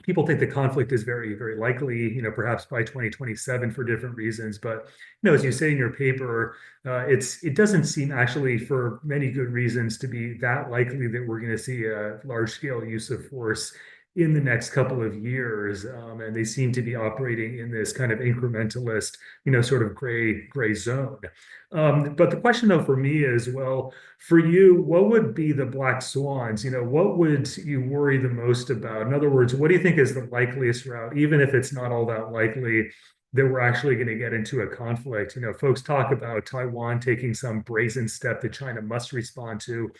people think the conflict is very, very likely, perhaps by 2027 for different reasons. But, as you say in your paper, it doesn't seem actually for many good reasons to be that likely that we're going to see a large scale use of force in the next couple of years. And they seem to be operating in this kind of incrementalist, sort of gray zone. But the question though for me is, well, for you, what would be the black swans? What would you worry the most about? In other words, what do you think is the likeliest route, even if it's not all that likely that we're actually going to get into a conflict? Folks talk about Taiwan taking some brazen step that China must respond to.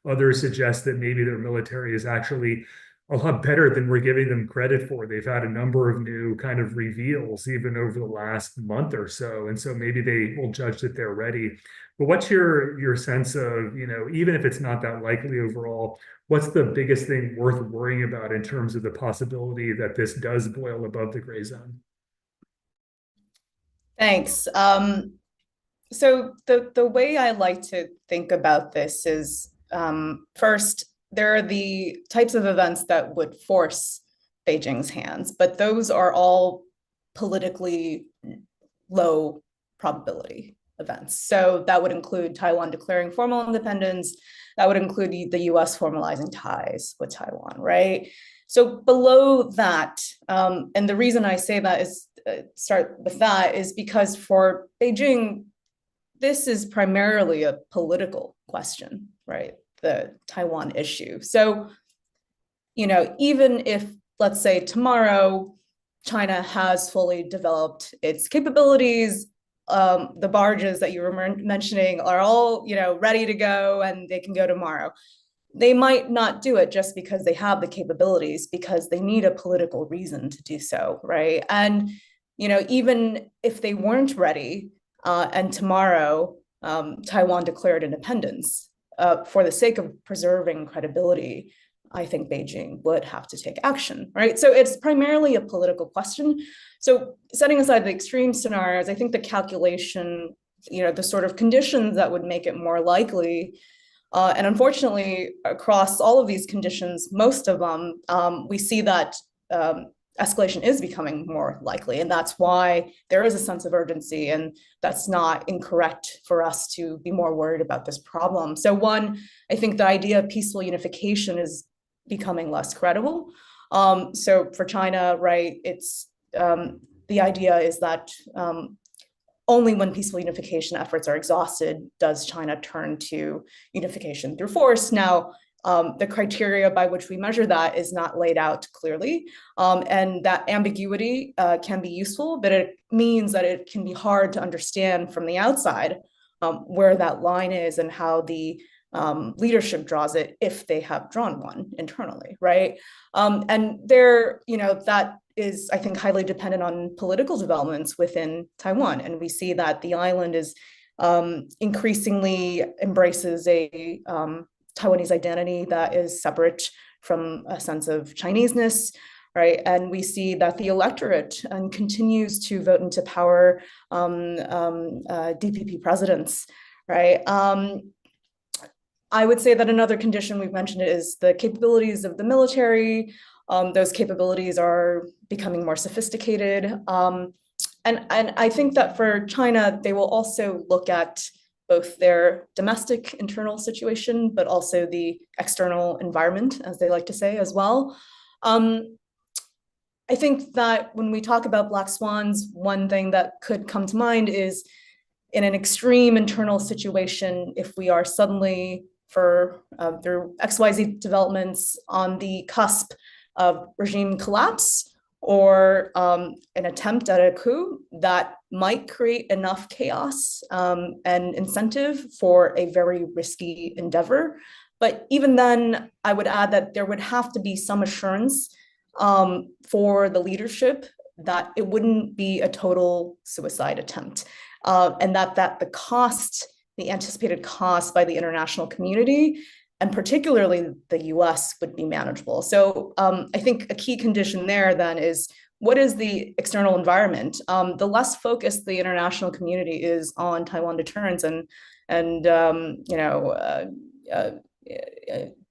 Others suggest that maybe their military is actually a lot better than we're giving them credit for. They've had a number of new kind of reveals even over the last month or so. And so maybe they will judge that they're ready. But what's your sense of, even if it's not that likely overall, what's the biggest thing worth worrying about in terms of the possibility that this does boil above the gray zone? Thanks. So the way I like to think about this is, first, there are the types of events that would force Beijing's hands, but those are all politically low probability events. So that would include Taiwan declaring formal independence. That would include the US formalizing ties with Taiwan, right? So below that, and the reason I say that is, start with that, is because for Beijing, this is primarily a political question, right? The Taiwan issue. So, even if, let's say tomorrow, China has fully developed its capabilities, the barges that you were mentioning are all, ready to go and they can go tomorrow. They might not do it just because they have the capabilities, because they need a political reason to do so, right? And, even if they weren't ready, and tomorrow Taiwan declared independence, for the sake of preserving credibility, I think Beijing would have to take action, right? So it's primarily a political question. So setting aside the extreme scenarios, I think the calculation, the sort of conditions that would make it more likely, and unfortunately, across all of these conditions, most of them, we see that escalation is becoming more likely. And that's why there is a sense of urgency, and that's not incorrect for us to be more worried about this problem. So one, I think the idea of peaceful unification is becoming less credible. So for China, right, it's the idea is that only when peaceful unification efforts are exhausted does China turn to unification through force. Now, the criteria by which we measure that is not laid out clearly. And that ambiguity can be useful, but it means that it can be hard to understand from the outside where that line is and how the leadership draws it, if they have drawn one internally, right? And there, that is, I think, highly dependent on political developments within Taiwan. And we see that the island is increasingly embraces a Taiwanese identity that is separate from a sense of Chineseness, right? And we see that the electorate continues to vote into power DPP presidents, right? I would say that another condition we've mentioned is the capabilities of the military. Those capabilities are becoming more sophisticated. And I think that for China, they will also look at both their domestic internal situation, but also the external environment, as they like to say as well. I think that when we talk about black swans, one thing that could come to mind is in an extreme internal situation, if we are suddenly through XYZ developments on the cusp of regime collapse or an attempt at a coup, that might create enough chaos and incentive for a very risky endeavor. But even then, I would add that there would have to be some assurance for the leadership that it wouldn't be a total suicide attempt, and that the anticipated cost by the international community, and particularly the US, would be manageable. So I think a key condition there then is, what is the external environment? The less focused the international community is on Taiwan deterrence and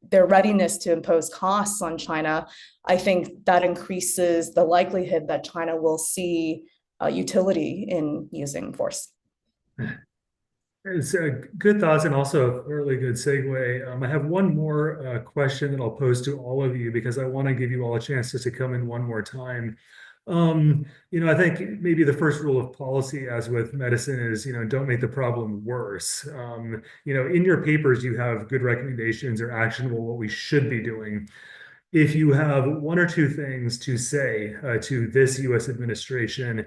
their readiness to impose costs on China, I think that increases the likelihood that China will see utility in using force. It's good thoughts and also a really good segue. I have one more question that I'll pose to all of you because I want to give you all a chance just to come in one more time. I think maybe the first rule of policy, as with medicine, is, don't make the problem worse. In your papers, you have good recommendations or actionable what we should be doing. If you have one or two things to say to this US administration,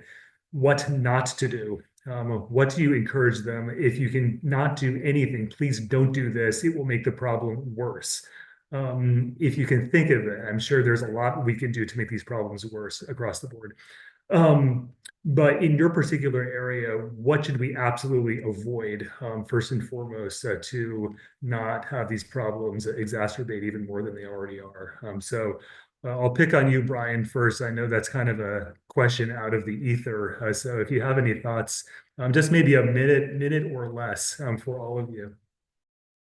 what not to do, what do you encourage them? If you can not do anything, please don't do this. It will make the problem worse. If you can think of it, I'm sure there's a lot we can do to make these problems worse across the board. But in your particular area, what should we absolutely avoid, first and foremost, to not have these problems exacerbate even more than they already are? So I'll pick on you, Brian, first. I know that's kind of a question out of the ether. So if you have any thoughts, just maybe a minute or less for all of you.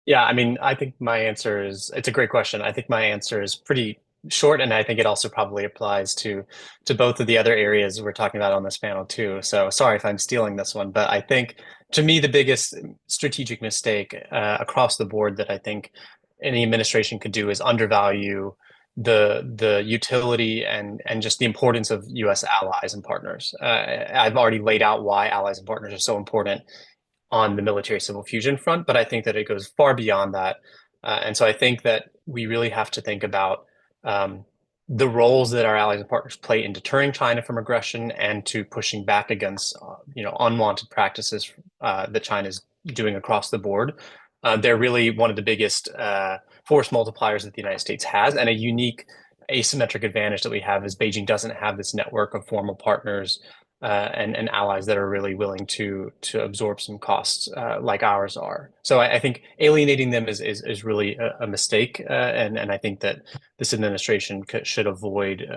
Yeah, I mean, I think my answer is, it's a great question. I think my answer is pretty short, and I think it also probably applies to both of the other areas we're talking about on this panel too. So sorry if I'm stealing this one, but I think to me the biggest strategic mistake across the board that I think any administration could do is undervalue the utility and just the importance of US allies and partners. I've already laid out why allies and partners are so important on the military civil fusion front, but I think that it goes far beyond that. And so I think that we really have to think about the roles that our allies and partners play in deterring China from aggression and to pushing back against unwanted practices that China is doing across the board. They're really one of the biggest force multipliers that the United States has, and a unique asymmetric advantage that we have is Beijing doesn't have this network of formal partners and allies that are really willing to absorb some costs like ours are. So I think alienating them is really a mistake, and I think that this administration should avoid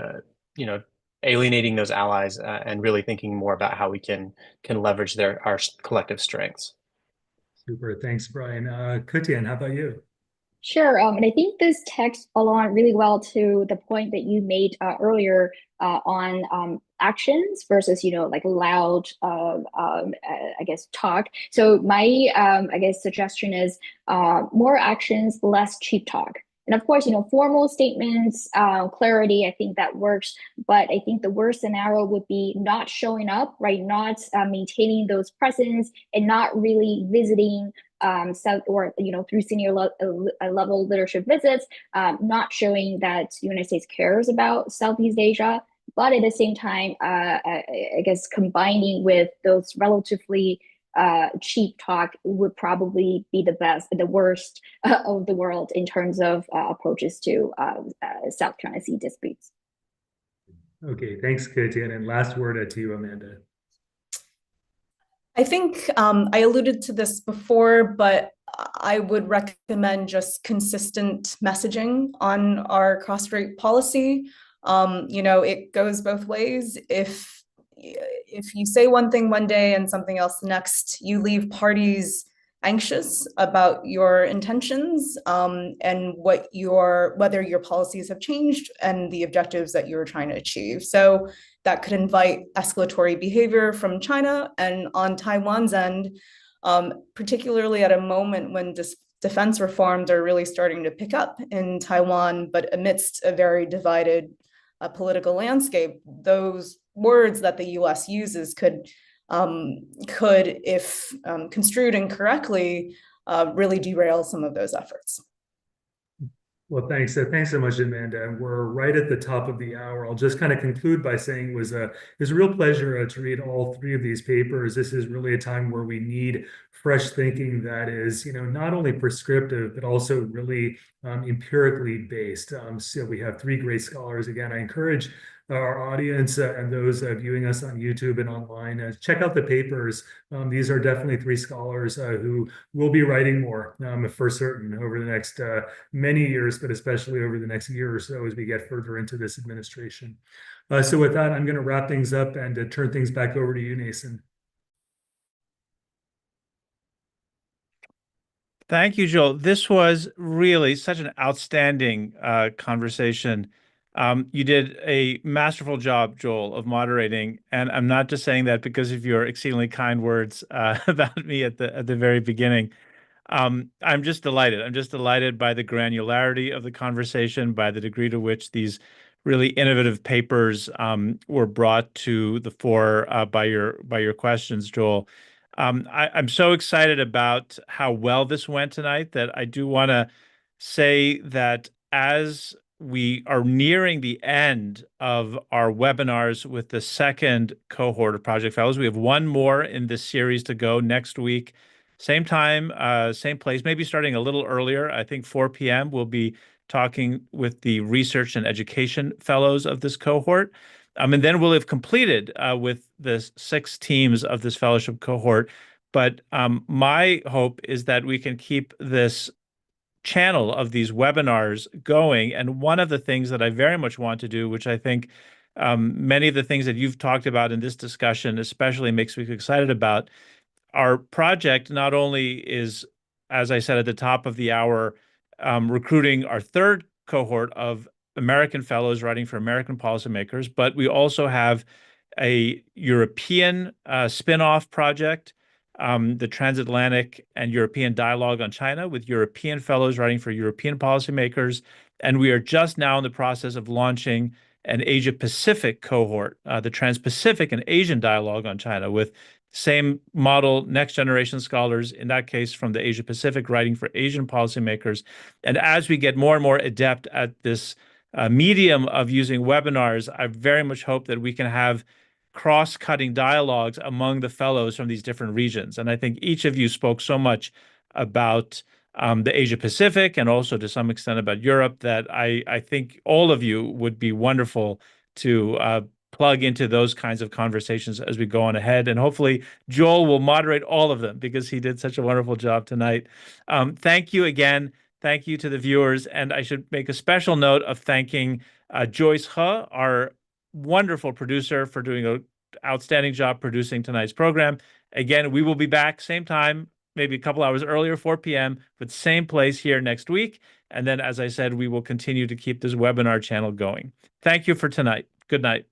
alienating those allies and really thinking more about how we can leverage our collective strengths. Super, thanks, Brian. Ketian, how about you? Sure, and I think this tags along really well to the point that you made earlier on actions versus like loud I guess talk. So my I guess suggestion is more actions, less cheap talk. And of course, formal statements, clarity, I think that works. But I think the worst scenario would be not showing up, right? Not maintaining those presence and not really visiting South or through senior level leadership visits, not showing that the United States cares about Southeast Asia, but at the same time, I guess combining with those relatively cheap talk would probably be the worst of the world in terms of approaches to South China Sea disputes. Okay, thanks, Ketian. And last word to you, Amanda. I think I alluded to this before, but I would recommend just consistent messaging on our cross-strait policy. It goes both ways. If you say one thing one day and something else the next, you leave parties anxious about your intentions, and whether your policies have changed and the objectives that you're trying to achieve. So that could invite escalatory behavior from China, and on Taiwan's end, particularly at a moment when defense reforms are really starting to pick up in Taiwan, but amidst a very divided political landscape, those words that the U.S. uses could, if construed incorrectly, really derail some of those efforts. Well, thanks. Thanks so much, Amanda. We're right at the top of the hour. I'll just kind of conclude by saying it was a real pleasure to read all three of these papers. This is really a time where we need fresh thinking that is, not only prescriptive, but also really empirically based. So we have three great scholars. Again, I encourage our audience and those viewing us on YouTube and online, check out the papers. These are definitely three scholars who will be writing more for certain over the next many years, but especially over the next year or so as we get further into this administration. So with that, I'm going to wrap things up and turn things back over to you, Nason. Thank you, Joel. This was really such an outstanding conversation. You did a masterful job, Joel, of moderating, and I'm not just saying that because of your exceedingly kind words about me at the very beginning. I'm just delighted. I'm just delighted by the granularity of the conversation, by the degree to which these really innovative papers were brought to the fore by your questions, Joel. I'm so excited about how well this went tonight that I do want to say that as we are nearing the end of our webinars with the second cohort of Project Fellows, we have one more in this series to go next week. Same time, same place, maybe starting a little earlier. I think 4 p.m. We'll be talking with the research and education fellows of this cohort. And then we'll have completed with the 6 teams of this fellowship cohort. But my hope is that we can keep this channel of these webinars going. And one of the things that I very much want to do, which I think many of the things that you've talked about in this discussion especially makes me excited about, our project not only is, as I said at the top of the hour, recruiting our third cohort of American fellows writing for American policymakers, but we also have a European spin-off project, the Transatlantic and European Dialogue on China, with European fellows writing for European policymakers. And we are just now in the process of launching an Asia-Pacific cohort, the Trans-Pacific and Asian Dialogue on China, with same model, next generation scholars, in that case from the Asia Pacific, writing for Asian policymakers. And as we get more and more adept at this medium of using webinars, I very much hope that we can have cross-cutting dialogues among the fellows from these different regions. And I think each of you spoke so much about the Asia Pacific and also to some extent about Europe that I think all of you would be wonderful to plug into those kinds of conversations as we go on ahead. And hopefully Joel will moderate all of them because he did such a wonderful job tonight. Thank you again. Thank you to the viewers. And I should make a special note of thanking Joyce He, our wonderful producer, for doing an outstanding job producing tonight's program. Again, we will be back same time, maybe a couple hours earlier, 4 p.m., but same place here next week. And then, as I said, we will continue to keep this webinar channel going. Thank you for tonight. Good night.